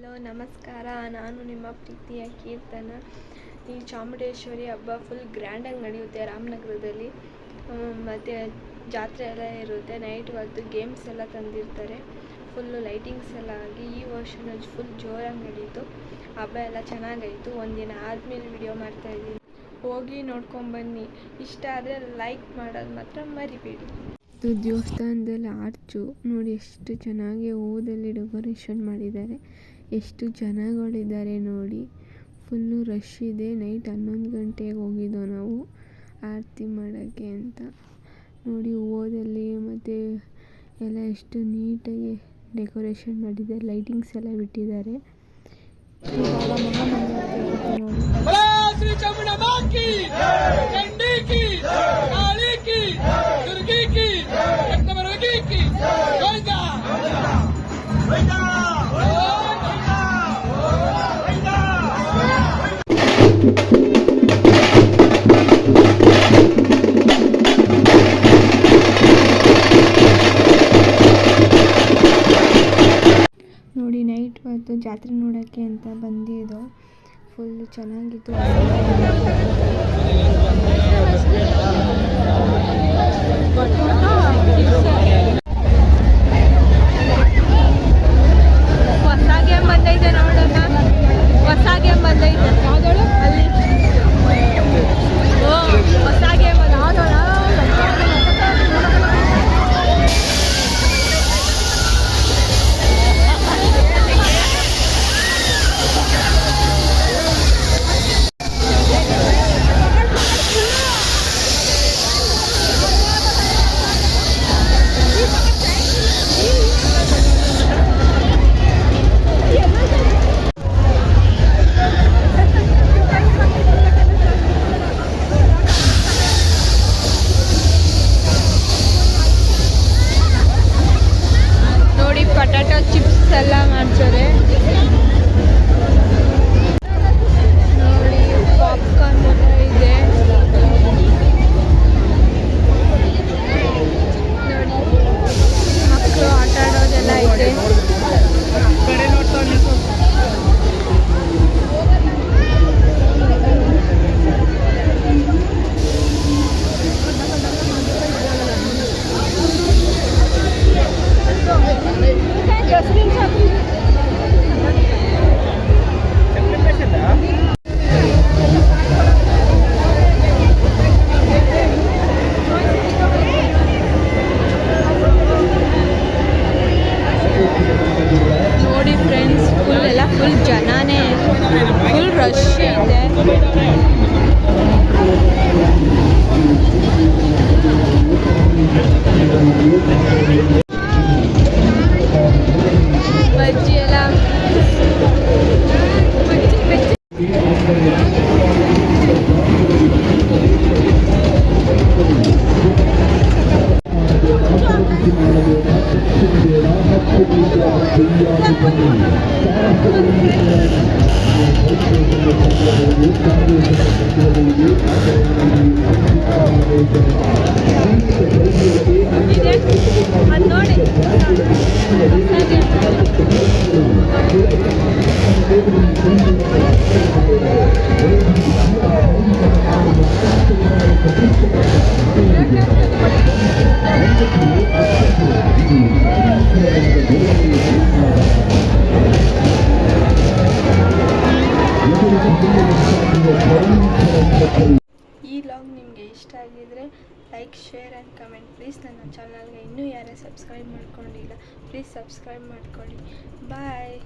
Hello ನಮಸ್ಕಾರ, ನಾನು ನಿಮ್ಮ ಪ್ರೀತಿಯ ಕೀರ್ತನ. ಈ ಚಾಮುಂಡೇಶ್ವರಿ ಹಬ್ಬ ಫುಲ್ ಗ್ರ್ಯಾಂಡಾಗಿ ನಡೆಯುತ್ತೆ ರಾಮನಗರದಲ್ಲಿ. ಮತ್ತು ಜಾತ್ರೆ ಎಲ್ಲ ಇರುತ್ತೆ. ನೈಟ್ ಹೊತ್ತು ಗೇಮ್ಸ್ ಎಲ್ಲ ತಂದಿರ್ತಾರೆ. ಫುಲ್ಲು ಲೈಟಿಂಗ್ಸ್ ಎಲ್ಲ ಆಗಿ ಈ ವರ್ಷ ಫುಲ್ ಜೋರಾಗಿ ನಡೀತು. ಹಬ್ಬ ಎಲ್ಲ ಚೆನ್ನಾಗಾಯಿತು. ಒಂದಿನ ಆದಮೇಲೆ ವಿಡಿಯೋ ಮಾಡ್ತಾಯಿದ್ದೀನಿ, ಹೋಗಿ ನೋಡ್ಕೊಂಬನ್ನಿ. ಇಷ್ಟ ಆದರೆ ಲೈಕ್ ಮಾಡೋದು ಮಾತ್ರ ಮರಿಬೇಡಿ. ಇದು ದೇವಸ್ಥಾನದಲ್ಲಿ ಆರ್ಚು ನೋಡಿ, ಎಷ್ಟು ಚೆನ್ನಾಗಿ ಹೂದಲ್ಲಿ ಡೆಕೋರೇಷನ್ ಮಾಡಿದ್ದಾರೆ. ಎಷ್ಟು ಜನಗಳಿದ್ದಾರೆ ನೋಡಿ, ಫುಲ್ಲು ರಶ್ ಇದೆ. ನೈಟ್ 11 ಗಂಟೆಗೆ ಹೋಗಿದ್ದೋ ನಾವು ಆರತಿ ಮಾಡೋಕ್ಕೆ ಅಂತ. ನೋಡಿ ಹೂವದಲ್ಲಿ ಮತ್ತು ಎಲ್ಲ ಎಷ್ಟು ನೀಟಾಗಿ ಡೆಕೋರೇಷನ್ ಮಾಡಿದ್ದಾರೆ. ಲೈಟಿಂಗ್ಸ್ ಎಲ್ಲ ಬಿಟ್ಟಿದ್ದಾರೆ. ನೋಡಿ ನೈಟ್ ಹೊತ್ತು ಜಾತ್ರೆ ನೋಡೋಕ್ಕೆ ಅಂತ ಬಂದಿದ್ದು. ಫುಲ್ಲು ಚೆನ್ನಾಗಿತ್ತು. ಹೊಸಾಗೆ ಬಂದೈತೆ ನೋಡೋಣ. ಹೊಸಾಗೆ ಬಂದೈತೆ ಅಲ್ಲಿ. ಹೊಸಾಗೆ ಪಟಾಟೊ ಚಿಪ್ಸ್ ಎಲ್ಲ ಮಾಡ್ತಾರೆ ನೋಡಿ. ಪಾಪ್ಕಾರ್ನ್ ಎಲ್ಲ ಇದೆ ನೋಡಿ. ಮಕ್ಕಳು ಆಟ ಆಡೋದೆಲ್ಲ ಇದೆ. ನೋಡಿ ಫ್ರೆಂಡ್ಸ್, ಫುಲ್ ಜನನೇ, ಫುಲ್ ರಶ್ ಇದೆ. ಬಜ್ಜಿ ಎಲ್ಲ ಅದು ನೋಡಿ. ಈ ವ್ಲಾಗ್ ನಿಮಗೆ ಇಷ್ಟ ಆಗಿದ್ರೆ like, share and comment please. ನನ್ನ ಚಾನಲ್ಗೆ ಇನ್ನೂ ಯಾರೇ ಸಬ್ಸ್ಕ್ರೈಬ್ ಮಾಡ್ಕೊಂಡಿಲ್ಲ, ಪ್ಲೀಸ್ ಸಬ್ಸ್ಕ್ರೈಬ್ ಮಾಡ್ಕೊಳ್ಳಿ. ಬಾಯ್.